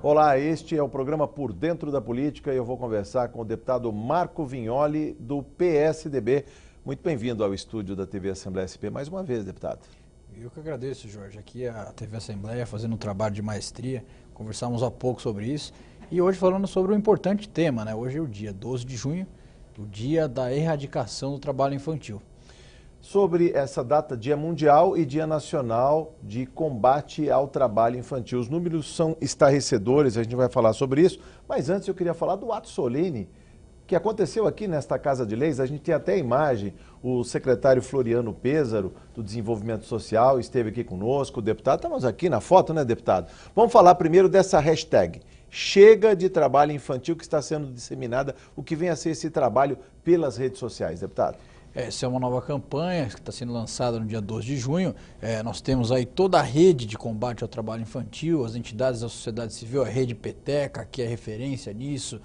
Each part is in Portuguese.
Olá, este é o programa Por Dentro da Política e eu vou conversar com o deputado Marco Vignoli, do PSDB. Muito bem-vindo ao estúdio da TV Assembleia SP mais uma vez, deputado. Eu que agradeço, Jorge. Aqui a TV Assembleia fazendo um trabalho de maestria, conversamos há pouco sobre isso e hoje falando sobre um importante tema, né? Hoje é o dia 12 de junho, o dia da erradicação do trabalho infantil. Sobre essa data, Dia Mundial e Dia Nacional de Combate ao Trabalho Infantil. Os números são estarrecedores, a gente vai falar sobre isso, mas antes eu queria falar do ato solene que aconteceu aqui nesta Casa de Leis. A gente tem até a imagem, o secretário Floriano Pêssaro, do Desenvolvimento Social, esteve aqui conosco, o deputado, estamos aqui na foto, né, deputado? Vamos falar primeiro dessa hashtag, Chega de Trabalho Infantil, que está sendo disseminada, o que vem a ser esse trabalho pelas redes sociais, deputado. Essa é uma nova campanha que está sendo lançada no dia 12 de junho. Nós temos aí toda a rede de combate ao trabalho infantil, as entidades da sociedade civil, a Rede Peteca, que é referência nisso,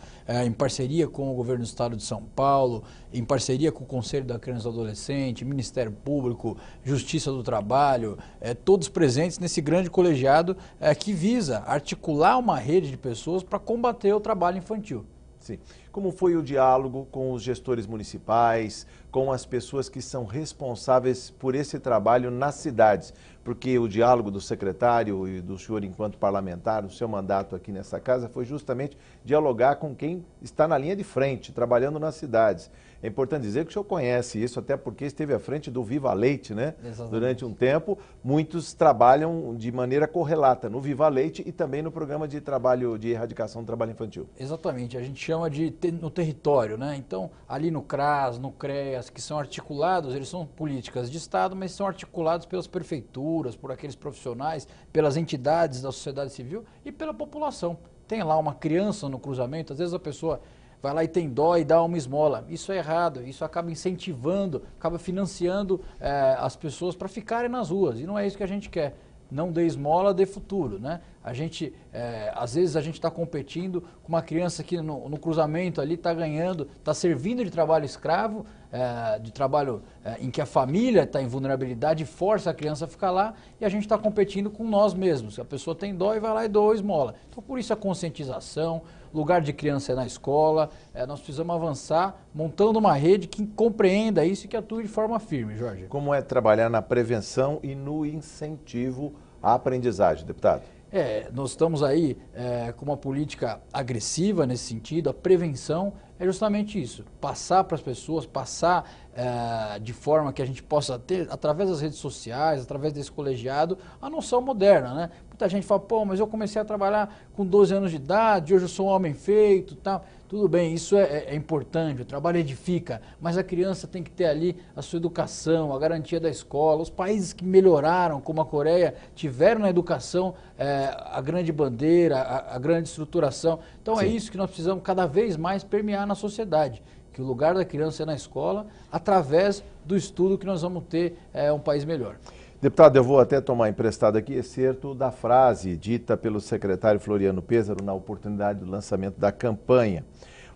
em parceria com o governo do estado de São Paulo, em parceria com o Conselho da Criança e do Adolescente, Ministério Público, Justiça do Trabalho, todos presentes nesse grande colegiado que visa articular uma rede de pessoas para combater o trabalho infantil. Sim. Como foi o diálogo com os gestores municipais, com as pessoas que são responsáveis por esse trabalho nas cidades? Porque o diálogo do secretário e do senhor enquanto parlamentar, o seu mandato aqui nessa casa, foi justamente dialogar com quem está na linha de frente, trabalhando nas cidades. É importante dizer que o senhor conhece isso, até porque esteve à frente do Viva Leite, né? Exatamente. Durante um tempo, muitos trabalham de maneira correlata no Viva Leite e também no programa de trabalho de erradicação do trabalho infantil. Exatamente, a gente chama de no território, né? Então, ali no CRAS, no CREAS, que são articulados, eles são políticas de Estado, mas são articulados pelas prefeituras, por aqueles profissionais, pelas entidades da sociedade civil e pela população. Tem lá uma criança no cruzamento, às vezes a pessoa vai lá e tem dó e dá uma esmola. Isso é errado, isso acaba incentivando, acaba financiando as pessoas para ficarem nas ruas, e não é isso que a gente quer. Não dê esmola, dê futuro, né? A gente, às vezes a gente está competindo com uma criança que no cruzamento ali está ganhando, está servindo de trabalho escravo, de trabalho em que a família está em vulnerabilidade e força a criança a ficar lá, e a gente está competindo com nós mesmos. A pessoa tem dó e vai lá e doa esmola. Então por isso a conscientização, lugar de criança é na escola, nós precisamos avançar montando uma rede que compreenda isso e que atue de forma firme, Jorge. Como é trabalhar na prevenção e no incentivo à aprendizagem, deputado? Nós estamos aí com uma política agressiva nesse sentido. A prevenção é justamente isso, passar para as pessoas, passar de forma que a gente possa ter, através das redes sociais, através desse colegiado, a noção moderna, né? Muita gente fala, pô, mas eu comecei a trabalhar com 12 anos de idade, hoje eu sou um homem feito, tal. Tudo bem, isso é importante, o trabalho edifica, mas a criança tem que ter ali a sua educação, a garantia da escola. Os países que melhoraram, como a Coreia, tiveram na educação a grande bandeira, a grande estruturação. Então Sim. É isso que nós precisamos cada vez mais permear na sociedade, que o lugar da criança é na escola, através do estudo que nós vamos ter um país melhor. Deputado, eu vou até tomar emprestado aqui excerto da frase dita pelo secretário Floriano Pêssaro na oportunidade do lançamento da campanha.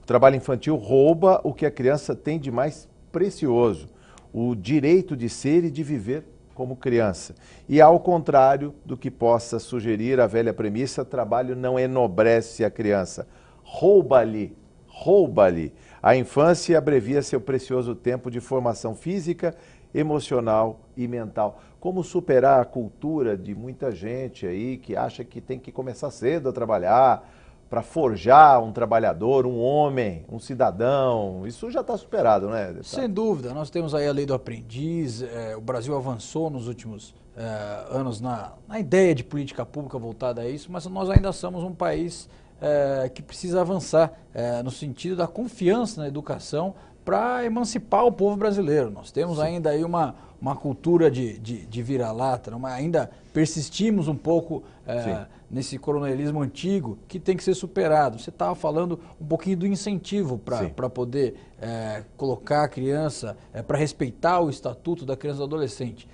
O trabalho infantil rouba o que a criança tem de mais precioso, o direito de ser e de viver como criança. E ao contrário do que possa sugerir a velha premissa, trabalho não enobrece a criança, rouba-lhe. Rouba-lhe. A infância abrevia seu precioso tempo de formação física, emocional e mental. Como superar a cultura de muita gente aí que acha que tem que começar cedo a trabalhar para forjar um trabalhador, um homem, um cidadão? Isso já está superado, né, deputado? Sem dúvida. Nós temos aí a lei do aprendiz, o Brasil avançou nos últimos anos na ideia de política pública voltada a isso, mas nós ainda somos um país que precisa avançar no sentido da confiança na educação para emancipar o povo brasileiro. Nós temos ainda aí uma cultura de vira-lata, ainda persistimos um pouco nesse coronelismo antigo que tem que ser superado. Você estava falando um pouquinho do incentivo para poder colocar a criança, para respeitar o Estatuto da Criança e do Adolescente.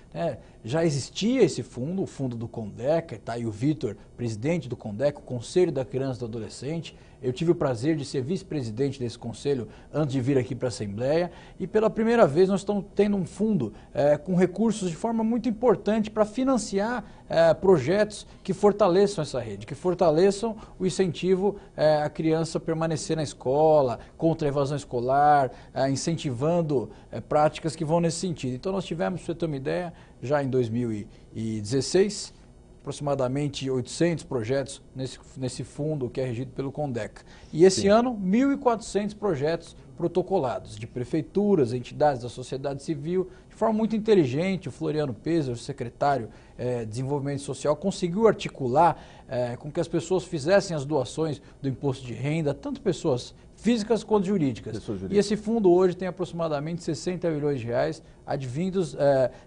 Já existia esse fundo, o fundo do CONDECA, está aí o Vitor, presidente do CONDECA, o Conselho da Criança e do Adolescente. Eu tive o prazer de ser vice-presidente desse conselho antes de vir aqui para a Assembleia, e pela primeira vez nós estamos tendo um fundo com recursos de forma muito importante para financiar projetos que fortaleçam essa rede, que fortaleçam o incentivo à criança permanecer na escola, contra a evasão escolar, incentivando práticas que vão nesse sentido. Então nós tivemos, para você ter uma ideia, já em 2016, aproximadamente 800 projetos nesse fundo que é regido pelo CONDECA. E esse ano, 1.400 projetos protocolados de prefeituras, entidades da sociedade civil, de forma muito inteligente. O Floriano Pêssaro, o secretário de Desenvolvimento Social, conseguiu articular com que as pessoas fizessem as doações do imposto de renda, tanto pessoas físicas quanto jurídicas. E esse fundo hoje tem aproximadamente 60 milhões de reais advindos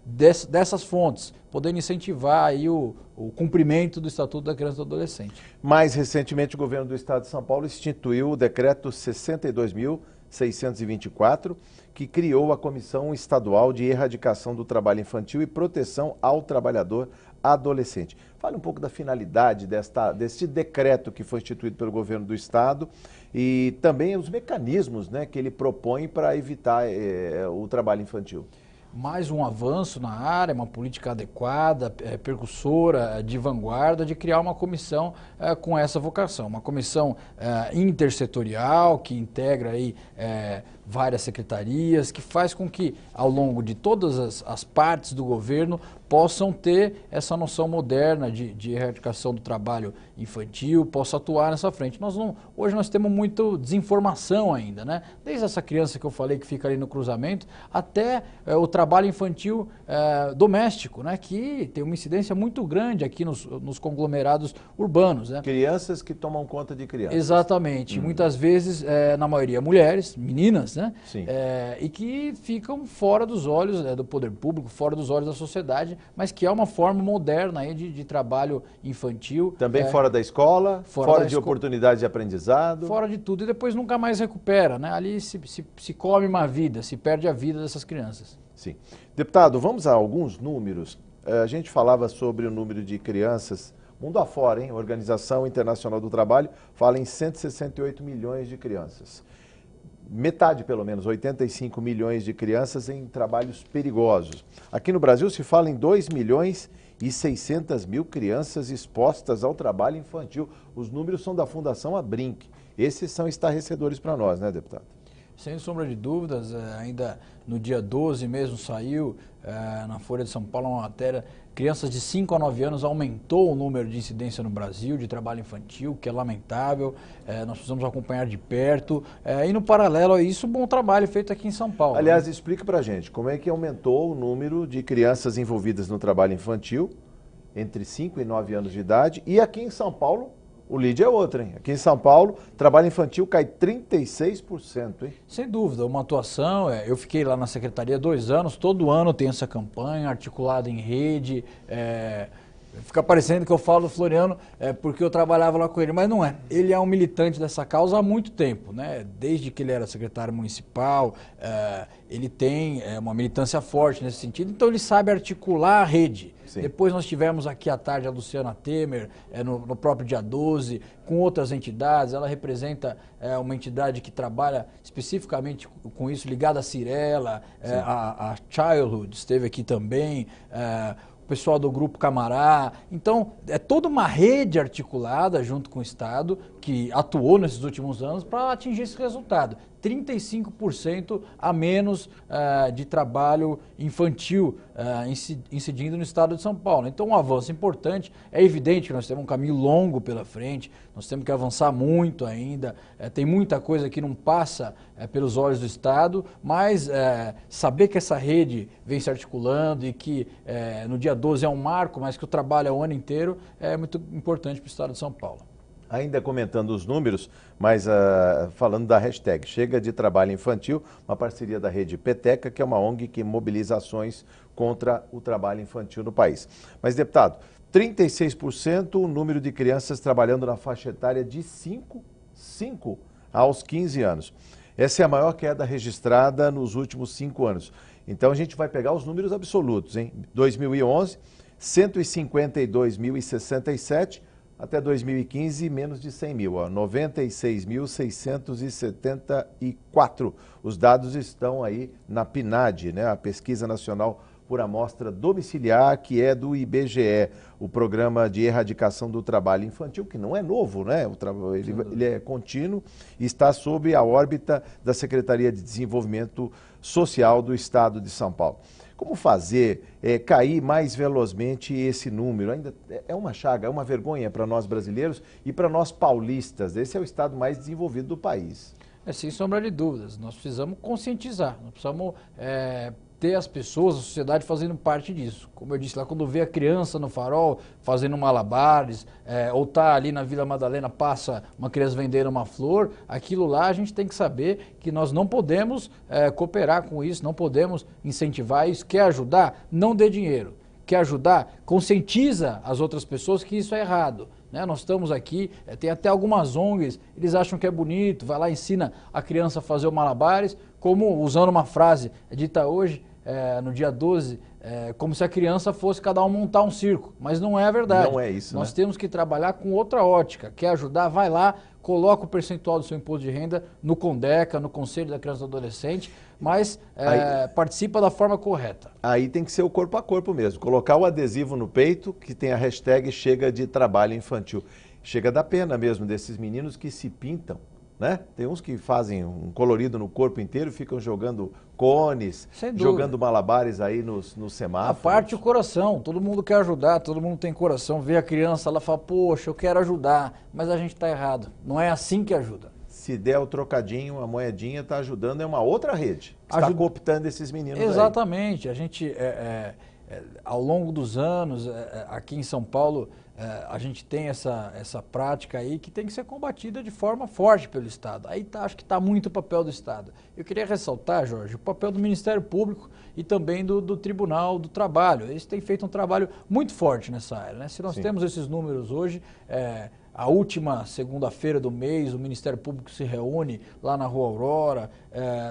dessas fontes, podendo incentivar aí o cumprimento do Estatuto da Criança e do Adolescente. Mais recentemente, o governo do Estado de São Paulo instituiu o decreto 62.624, que criou a Comissão Estadual de Erradicação do Trabalho Infantil e Proteção ao Trabalhador Adolescente. Fale um pouco da finalidade deste decreto que foi instituído pelo governo do Estado e também os mecanismos, né, que ele propõe para evitar o trabalho infantil. Mais um avanço na área, uma política adequada, percussora, de vanguarda, de criar uma comissão com essa vocação. Uma comissão intersetorial que integra aí, várias secretarias, que faz com que, ao longo de todas as partes do governo, possam ter essa noção moderna de erradicação do trabalho infantil, possa atuar nessa frente. Hoje nós temos muita desinformação ainda, né? Desde essa criança que eu falei que fica ali no cruzamento, até o trabalho infantil doméstico, né? Que tem uma incidência muito grande aqui nos conglomerados urbanos, né? Crianças que tomam conta de crianças. Exatamente. Muitas vezes, na maioria, mulheres, meninas, né? Sim. E que ficam fora dos olhos do poder público, fora dos olhos da sociedade, mas que é uma forma moderna aí de trabalho infantil. Também fora da escola, fora de oportunidades de aprendizado. Fora de tudo, e depois nunca mais recupera, né? Ali se come uma vida, se perde a vida dessas crianças. Sim. Deputado, vamos a alguns números. A gente falava sobre o número de crianças mundo afora, hein? A Organização Internacional do Trabalho fala em 168 milhões de crianças. Metade, pelo menos, 85 milhões de crianças em trabalhos perigosos. Aqui no Brasil se fala em 2.600.000 crianças expostas ao trabalho infantil. Os números são da Fundação Abrinq. Esses são estarrecedores para nós, né, deputado? Sem sombra de dúvidas, ainda no dia 12 mesmo saiu na Folha de São Paulo uma matéria, crianças de 5 a 9 anos aumentou o número de incidência no Brasil de trabalho infantil, que é lamentável, nós precisamos acompanhar de perto, e no paralelo a isso, um bom trabalho feito aqui em São Paulo. Aliás, explica pra gente, como é que aumentou o número de crianças envolvidas no trabalho infantil entre 5 e 9 anos de idade, e aqui em São Paulo, o lead é outro, hein? Aqui em São Paulo, trabalho infantil cai 36%, hein? Sem dúvida, uma atuação, eu fiquei lá na Secretaria 2 anos, todo ano tem essa campanha articulada em rede, fica parecendo que eu falo do Floriano porque eu trabalhava lá com ele, mas não é. Ele é um militante dessa causa há muito tempo, né? Desde que ele era secretário municipal, ele tem uma militância forte nesse sentido, então ele sabe articular a rede. Sim. Depois nós tivemos aqui à tarde a Luciana Temer, no próprio dia 12, com outras entidades. Ela representa uma entidade que trabalha especificamente com isso, ligada à Cirela, a Childhood esteve aqui também, o pessoal do Grupo Camará. Então, é toda uma rede articulada junto com o Estado que atuou nesses últimos anos para atingir esse resultado. 35% a menos de trabalho infantil incidindo no Estado de São Paulo. Então, um avanço importante. É evidente que nós temos um caminho longo pela frente, nós temos que avançar muito ainda. Tem muita coisa que não passa pelos olhos do Estado, mas saber que essa rede vem se articulando e que no dia 12 é um marco, mas que o trabalho é o ano inteiro, é muito importante para o Estado de São Paulo. Ainda comentando os números, mas falando da hashtag Chega de Trabalho Infantil, uma parceria da Rede Peteca, que é uma ONG que mobiliza ações contra o trabalho infantil no país. Mas, deputado, 36% o número de crianças trabalhando na faixa etária de 5 aos 15 anos. Essa é a maior queda registrada nos últimos 5 anos. Então, a gente vai pegar os números absolutos, hein? 2011, 152.067, até 2015, menos de 100 mil, 96.674. Os dados estão aí na PNAD, né, a Pesquisa Nacional por amostra domiciliar, que é do IBGE, o Programa de Erradicação do Trabalho Infantil, que não é novo, né? Ele é contínuo e está sob a órbita da Secretaria de Desenvolvimento Social do Estado de São Paulo. Como fazer cair mais velozmente esse número? Ainda é uma chaga, é uma vergonha para nós brasileiros e para nós paulistas. Esse é o estado mais desenvolvido do país. Sem sombra de dúvidas. Nós precisamos conscientizar, nós precisamos ter as pessoas, a sociedade fazendo parte disso. Como eu disse lá, quando vê a criança no farol fazendo malabares, ou tá ali na Vila Madalena, passa uma criança vendendo uma flor, aquilo lá a gente tem que saber que nós não podemos cooperar com isso, não podemos incentivar isso. Quer ajudar? Não dê dinheiro. Quer ajudar? Conscientiza as outras pessoas que isso é errado. Nós estamos aqui, tem até algumas ONGs, eles acham que é bonito, vai lá, ensina a criança a fazer o malabares, como usando uma frase dita hoje, no dia 12, como se a criança fosse cada um montar um circo, mas não é a verdade. Não é isso, Nós temos que trabalhar com outra ótica. Quer ajudar? Vai lá, coloca o percentual do seu imposto de renda no CONDECA, no Conselho da Criança e do Adolescente, mas participa da forma correta. Aí tem que ser o corpo a corpo mesmo, colocar o adesivo no peito que tem a hashtag Chega de Trabalho Infantil. Chega da pena mesmo desses meninos que se pintam, né? Tem uns que fazem um colorido no corpo inteiro, ficam jogando cones, jogando malabares aí nos semáforos. A parte o coração, todo mundo quer ajudar, todo mundo tem coração, vê a criança, ela fala, poxa, eu quero ajudar, mas a gente está errado, não é assim que ajuda. Se der o trocadinho, a moedinha, está ajudando, é uma outra rede, está cooptando esses meninos. Exatamente, a gente, ao longo dos anos, aqui em São Paulo, a gente tem essa prática aí que tem que ser combatida de forma forte pelo Estado. Aí acho que está muito o papel do Estado. Eu queria ressaltar, Jorge, o papel do Ministério Público e também do Tribunal do Trabalho. Eles têm feito um trabalho muito forte nessa área, né? Se nós temos esses números hoje, a última segunda-feira do mês, o Ministério Público se reúne lá na Rua Aurora,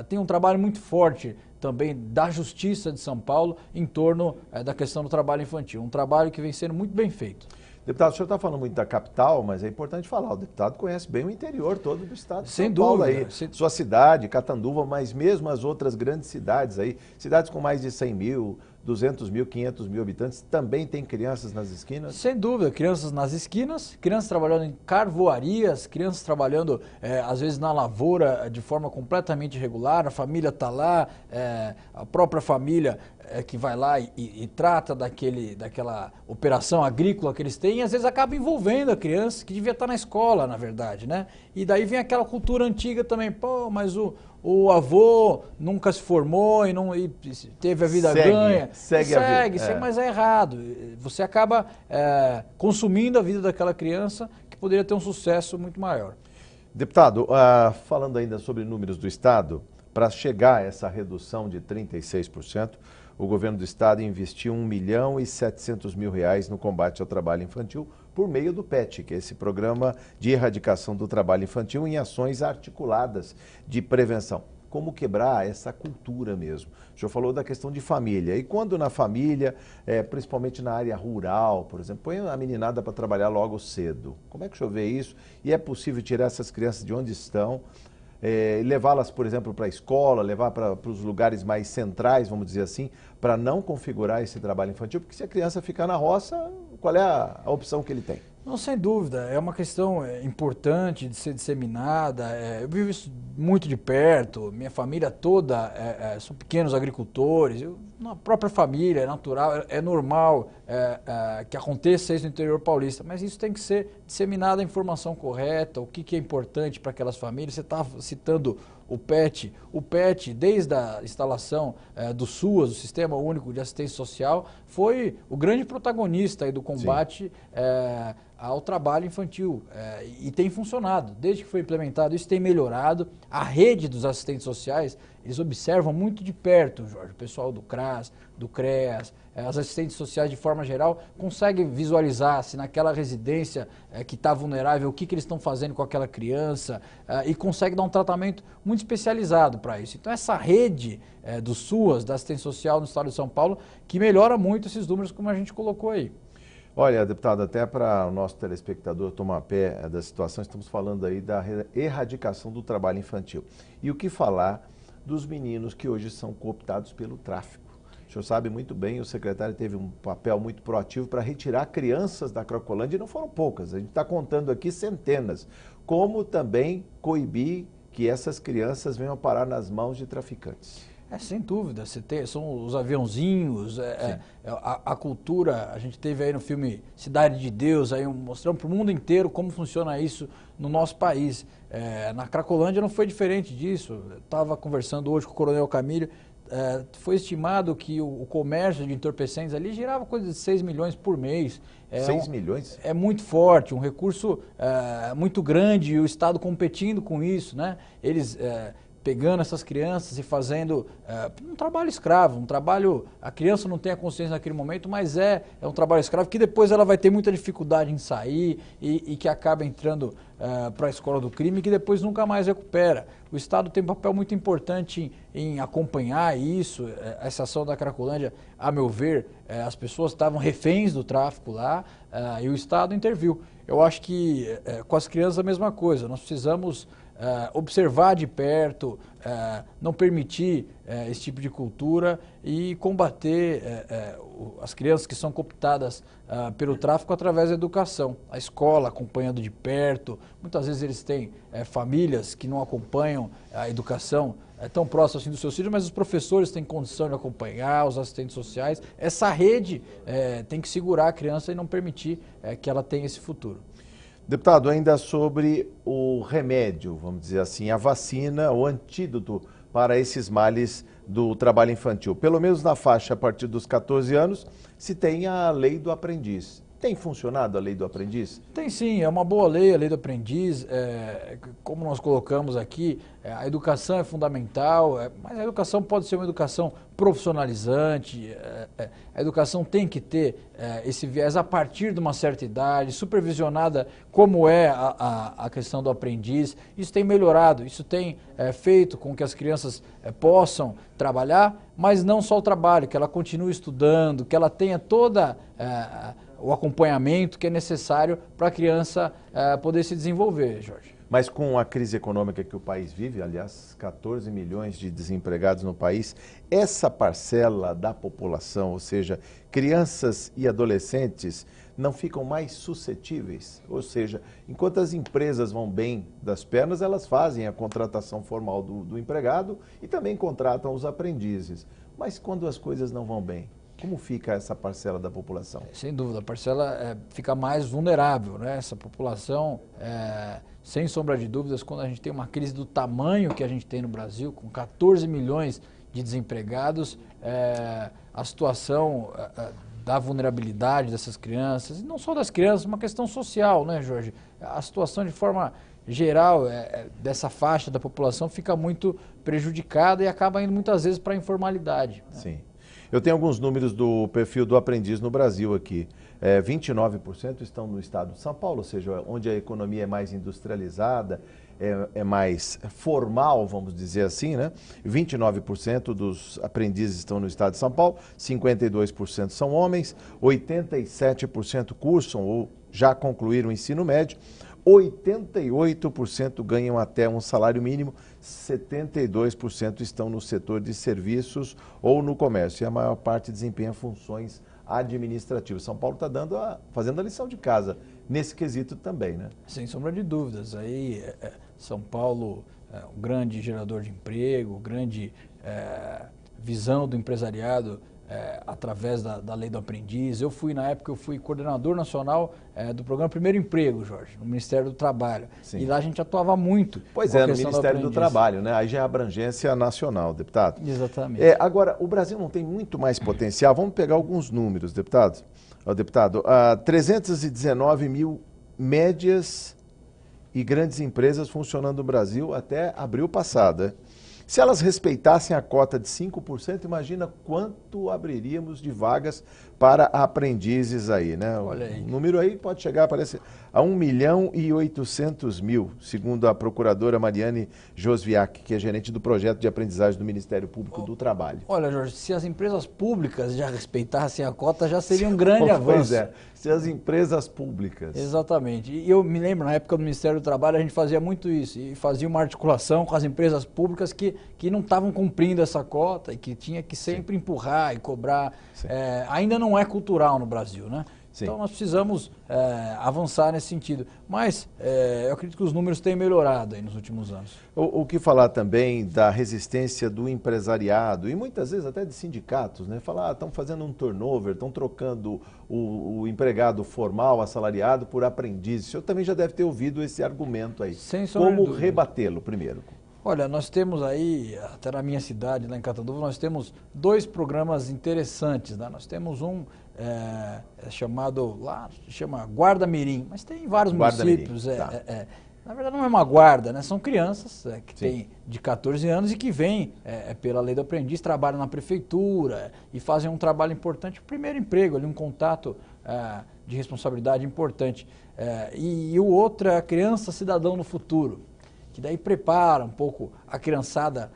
tem um trabalho muito forte também da Justiça de São Paulo em torno da questão do trabalho infantil. Um trabalho que vem sendo muito bem feito. Deputado, o senhor está falando muito da capital, mas é importante falar, o deputado conhece bem o interior todo do estado de São Paulo aí, sua cidade, Catanduva, mas mesmo as outras grandes cidades aí, cidades com mais de 100 mil, 200 mil, 500 mil habitantes, também tem crianças nas esquinas? Sem dúvida, crianças nas esquinas, crianças trabalhando em carvoarias, crianças trabalhando às vezes na lavoura de forma completamente irregular, a família está lá, a própria família que vai lá e trata daquela operação agrícola que eles têm, e às vezes acaba envolvendo a criança que devia estar na escola, na verdade, né? E daí vem aquela cultura antiga também, pô, mas o avô nunca se formou e teve a vida ganha. Segue a vida. Mas é errado. Você acaba consumindo a vida daquela criança que poderia ter um sucesso muito maior. Deputado, falando ainda sobre números do Estado, para chegar a essa redução de 36%, o governo do estado investiu R$1.700.000 no combate ao trabalho infantil por meio do PET, que é esse Programa de Erradicação do Trabalho Infantil, em ações articuladas de prevenção. Como quebrar essa cultura mesmo? O senhor falou da questão de família. E quando na família, principalmente na área rural, por exemplo, põe a meninada para trabalhar logo cedo. Como é que o senhor vê isso? E é possível tirar essas crianças de onde estão, levá-las, por exemplo, para a escola, levar para os lugares mais centrais, vamos dizer assim, para não configurar esse trabalho infantil? Porque se a criança ficar na roça, qual é a opção que ele tem? Não, sem dúvida, é uma questão importante de ser disseminada. Eu vivo isso muito de perto, minha família toda são pequenos agricultores, na própria família é natural, é normal que aconteça isso no interior paulista, mas isso tem que ser disseminada a informação correta, o que é importante para aquelas famílias. Você está citando o PET, desde a instalação do SUAS, o Sistema Único de Assistência Social, foi o grande protagonista aí do combate ao trabalho infantil, e tem funcionado. Desde que foi implementado, isso tem melhorado. A rede dos assistentes sociais, eles observam muito de perto, Jorge, o pessoal do CRAS, do CREAS, as assistentes sociais de forma geral, conseguem visualizar se naquela residência que está vulnerável, o que eles estão fazendo com aquela criança, e consegue dar um tratamento muito especializado para isso. Então essa rede do SUAS, da assistência social no estado de São Paulo, que melhora muito esses números como a gente colocou aí. Olha, deputado, até para o nosso telespectador tomar pé da situação, estamos falando aí da erradicação do trabalho infantil. E o que falar dos meninos que hoje são cooptados pelo tráfico? O senhor sabe muito bem, o secretário teve um papel muito proativo para retirar crianças da Cracolândia, e não foram poucas, a gente está contando aqui centenas, como também coibir que essas crianças venham parar nas mãos de traficantes. Sem dúvida, são os aviãozinhos, a cultura, a gente teve aí no filme Cidade de Deus, aí mostrando para o mundo inteiro como funciona isso no nosso país. Na Cracolândia não foi diferente disso, eu estava conversando hoje com o Coronel Camilo, foi estimado que o comércio de entorpecentes ali girava coisa de 6 milhões por mês. 6 milhões? É muito forte, um recurso muito grande e o Estado competindo com isso, né? Eles pegando essas crianças e fazendo um trabalho escravo, um trabalho, a criança não tem a consciência naquele momento, mas é um trabalho escravo que depois ela vai ter muita dificuldade em sair e que acaba entrando para a escola do crime e que depois nunca mais recupera. O Estado tem um papel muito importante em acompanhar isso, essa ação da Cracolândia, a meu ver, as pessoas estavam reféns do tráfico lá e o Estado interviu. Eu acho que com as crianças a mesma coisa, nós precisamos observar de perto, não permitir esse tipo de cultura e combater as crianças que são cooptadas pelo tráfico através da educação. A escola acompanhando de perto, muitas vezes eles têm famílias que não acompanham a educação tão próximo assim dos seus filhos, mas os professores têm condição de acompanhar, os assistentes sociais. Essa rede tem que segurar a criança e não permitir que ela tenha esse futuro. Deputado, ainda sobre o remédio, vamos dizer assim, a vacina, o antídoto para esses males do trabalho infantil. Pelo menos na faixa a partir dos 14 anos, se tem a lei do aprendiz. Tem funcionado a lei do aprendiz? Tem sim, é uma boa lei, a lei do aprendiz. Como nós colocamos aqui, a educação é fundamental, mas a educação pode ser uma educação profissionalizante, a educação tem que ter esse viés a partir de uma certa idade, supervisionada como é a questão do aprendiz. Isso tem melhorado, isso tem feito com que as crianças possam trabalhar, mas não só o trabalho, que ela continue estudando, que ela tenha toda o acompanhamento que é necessário para a criança poder se desenvolver, Jorge. Mas com a crise econômica que o país vive, aliás, 14 milhões de desempregados no país, essa parcela da população, ou seja, crianças e adolescentes, não ficam mais suscetíveis? Ou seja, enquanto as empresas vão bem das pernas, elas fazem a contratação formal do empregado e também contratam os aprendizes. Mas quando as coisas não vão bem, como fica essa parcela da população? Sem dúvida, a parcela fica mais vulnerável, né? Essa população, sem sombra de dúvidas, quando a gente tem uma crise do tamanho que a gente tem no Brasil, com 14 milhões de desempregados, a situação da vulnerabilidade dessas crianças, e não só das crianças, uma questão social, né, Jorge? A situação de forma geral dessa faixa da população fica muito prejudicada e acaba indo muitas vezes para a informalidade. Né? Sim. Eu tenho alguns números do perfil do aprendiz no Brasil aqui. 29% estão no estado de São Paulo, ou seja, onde a economia é mais industrializada, é mais formal, vamos dizer assim, né? 29% dos aprendizes estão no estado de São Paulo, 52% são homens, 87% cursam ou já concluíram o ensino médio, 88% ganham até um salário mínimo, 72% estão no setor de serviços ou no comércio e a maior parte desempenha funções administrativas. São Paulo está fazendo a lição de casa nesse quesito também, né? Sem sombra de dúvidas. Aí São Paulo, um grande gerador de emprego, grande visão do empresariado através da lei do aprendiz. Na época eu fui coordenador nacional do programa Primeiro Emprego, Jorge, no Ministério do Trabalho. Sim. E lá a gente atuava muito. Pois no Ministério do Trabalho, né? Aí já é abrangência nacional, deputado. Exatamente. Agora, o Brasil não tem muito mais potencial. Vamos pegar alguns números, deputado. 319 mil médias e grandes empresas funcionando no Brasil até abril passado, Se elas respeitassem a cota de 5%, imagina quanto abriríamos de vagas para aprendizes aí, né? Olha aí. O número aí pode chegar a 1.800.000, segundo a procuradora Mariane Josviak, que é gerente do projeto de aprendizagem do Ministério Público do Trabalho. Olha, Jorge, se as empresas públicas já respeitassem a cota, já seria um grande avanço. Pois é, se as empresas públicas. Exatamente. E eu me lembro, na época do Ministério do Trabalho, a gente fazia muito isso, e fazia uma articulação com as empresas públicas que não estavam cumprindo essa cota e que tinha que sempre empurrar e cobrar. Ainda não é cultural no Brasil, né? Sim. Então nós precisamos avançar nesse sentido. Mas eu acredito que os números têm melhorado aí nos últimos anos. O que falar também da resistência do empresariado e muitas vezes até de sindicatos, né? Falar, estão fazendo um turnover, estão trocando o empregado formal, assalariado, por aprendiz. O senhor também já deve ter ouvido esse argumento aí. Sem sombra de Como dúvida. Rebatê-lo primeiro? Olha, nós temos aí, até na minha cidade, lá em Catanduva, nós temos 2 programas interessantes, né? Nós temos um chamado, lá chama Guarda Mirim, mas tem vários municípios. Na verdade não é uma guarda, né? São crianças que têm de 14 anos e que vêm pela lei do aprendiz, trabalham na prefeitura e fazem um trabalho importante, o primeiro emprego, ali, um contato de responsabilidade importante. E o outro é a Criança Cidadão no Futuro, que daí prepara um pouco a criançada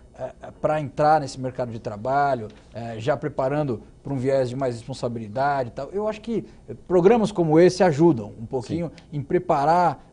para entrar nesse mercado de trabalho, já preparando para um viés de mais responsabilidade e tal. Eu acho que programas como esse ajudam um pouquinho em preparar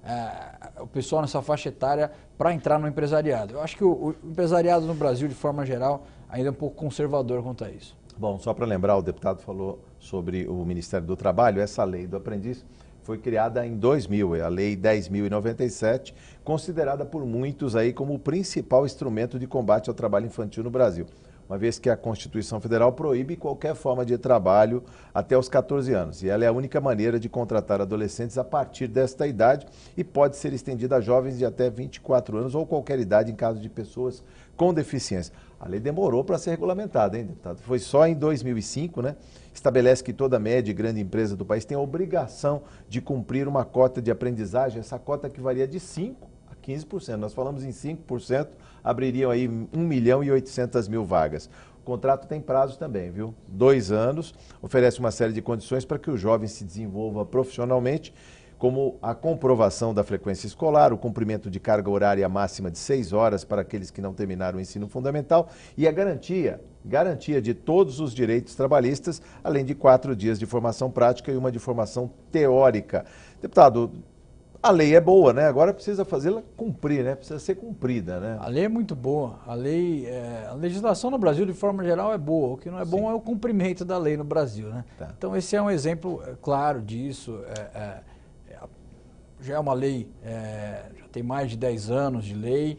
o pessoal nessa faixa etária para entrar no empresariado. Eu acho que o empresariado no Brasil, de forma geral, ainda é um pouco conservador quanto a isso. Bom, só para lembrar, o deputado falou sobre o Ministério do Trabalho, essa lei do aprendiz foi criada em 2000, é a Lei 10.097, considerada por muitos aí como o principal instrumento de combate ao trabalho infantil no Brasil, uma vez que a Constituição Federal proíbe qualquer forma de trabalho até os 14 anos. E ela é a única maneira de contratar adolescentes a partir desta idade e pode ser estendida a jovens de até 24 anos ou qualquer idade em caso de pessoas com deficiência. A lei demorou para ser regulamentada, hein, deputado? Foi só em 2005, né? Estabelece que toda média e grande empresa do país tem a obrigação de cumprir uma cota de aprendizagem, essa cota que varia de 5% a 15%. Nós falamos em 5%, abririam aí 1.800.000 vagas. O contrato tem prazo também, viu? 2 anos, oferece uma série de condições para que o jovem se desenvolva profissionalmente, como a comprovação da frequência escolar, o cumprimento de carga horária máxima de 6 horas para aqueles que não terminaram o ensino fundamental e a garantia de todos os direitos trabalhistas, além de 4 dias de formação prática e uma de formação teórica. Deputado, a lei é boa, né? Agora precisa fazê-la cumprir, né? Precisa ser cumprida, né? A lei é muito boa. A legislação no Brasil, de forma geral, é boa. O que não é bom é o cumprimento da lei no Brasil, né? Então, esse é um exemplo claro disso. Já é uma lei, já tem mais de 10 anos de lei,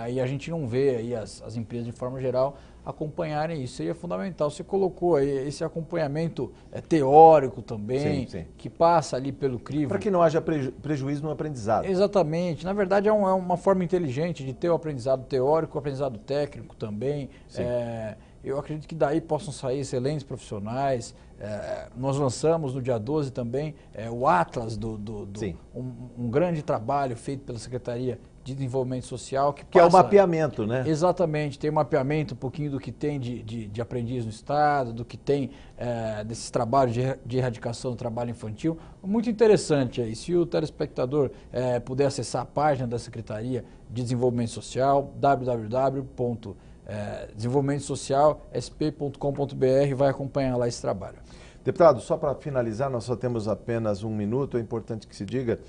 e a gente não vê aí as empresas, de forma geral, acompanharem isso. Seria fundamental. Você colocou aí esse acompanhamento teórico também, que passa ali pelo crivo. Para que não haja prejuízo no aprendizado. Exatamente. Na verdade, é uma forma inteligente de ter o aprendizado teórico, o aprendizado técnico também. Eu acredito que daí possam sair excelentes profissionais. Nós lançamos no dia 12 também o Atlas, um grande trabalho feito pela Secretaria de Desenvolvimento Social. Que é o mapeamento, né? Exatamente, tem um mapeamento um pouquinho do que tem de aprendiz no Estado, do que tem desses trabalhos de erradicação do trabalho infantil. Muito interessante aí. Se o telespectador puder acessar a página da Secretaria de Desenvolvimento Social, desenvolvimentosocialsp.com.br, vai acompanhar lá esse trabalho. Deputado, só para finalizar, nós só temos apenas 1 minuto, é importante que se diga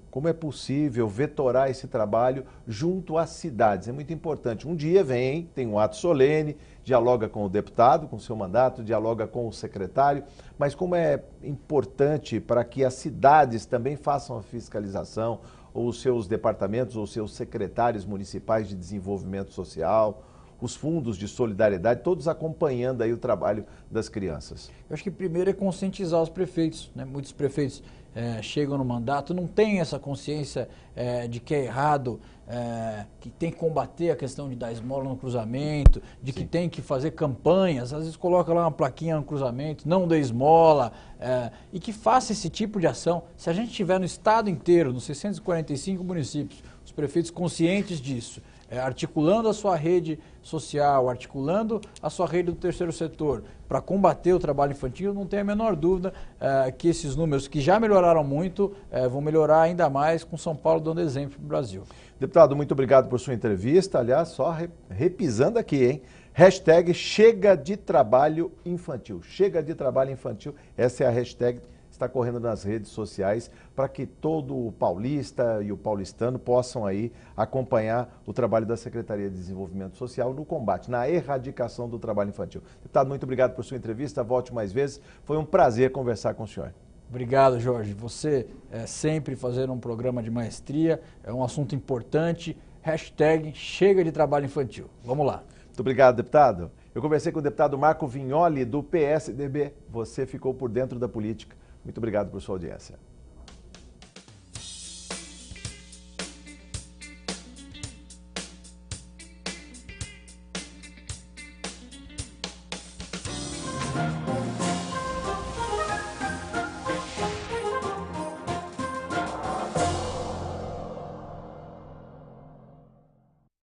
como é possível vetorar esse trabalho junto às cidades. É muito importante. Um dia tem um ato solene, dialoga com o deputado, com o seu mandato, dialoga com o secretário, mas como é importante para que as cidades também façam a fiscalização, ou os seus departamentos, ou seus secretários municipais de desenvolvimento social, os fundos de solidariedade, todos acompanhando aí o trabalho das crianças. Eu acho que primeiro é conscientizar os prefeitos, né? Muitos prefeitos chegam no mandato, não têm essa consciência de que é errado, que tem que combater a questão de dar esmola no cruzamento, de que tem que fazer campanhas, às vezes coloca lá uma plaquinha no cruzamento, não dê esmola, e que faça esse tipo de ação. Se a gente tiver no estado inteiro, nos 645 municípios, os prefeitos conscientes disso, articulando a sua rede social, articulando a sua rede do terceiro setor para combater o trabalho infantil, não tenho a menor dúvida que esses números, que já melhoraram muito, vão melhorar ainda mais, com São Paulo dando exemplo para o Brasil. Deputado, muito obrigado por sua entrevista. Aliás, só repisando aqui, hein? Hashtag chega de trabalho infantil. Chega de trabalho infantil. Essa é a hashtag que está correndo nas redes sociais para que todo o paulista e o paulistano possam aí acompanhar o trabalho da Secretaria de Desenvolvimento Social no combate, na erradicação do trabalho infantil. Deputado, muito obrigado por sua entrevista. Volte mais vezes. Foi um prazer conversar com o senhor. Obrigado, Jorge. Você sempre fazendo um programa de maestria, é um assunto importante. Hashtag chega de trabalho infantil. Vamos lá. Muito obrigado, deputado. Eu conversei com o deputado Marco Vignoli, do PSDB. Você ficou por dentro da política. Muito obrigado por sua audiência.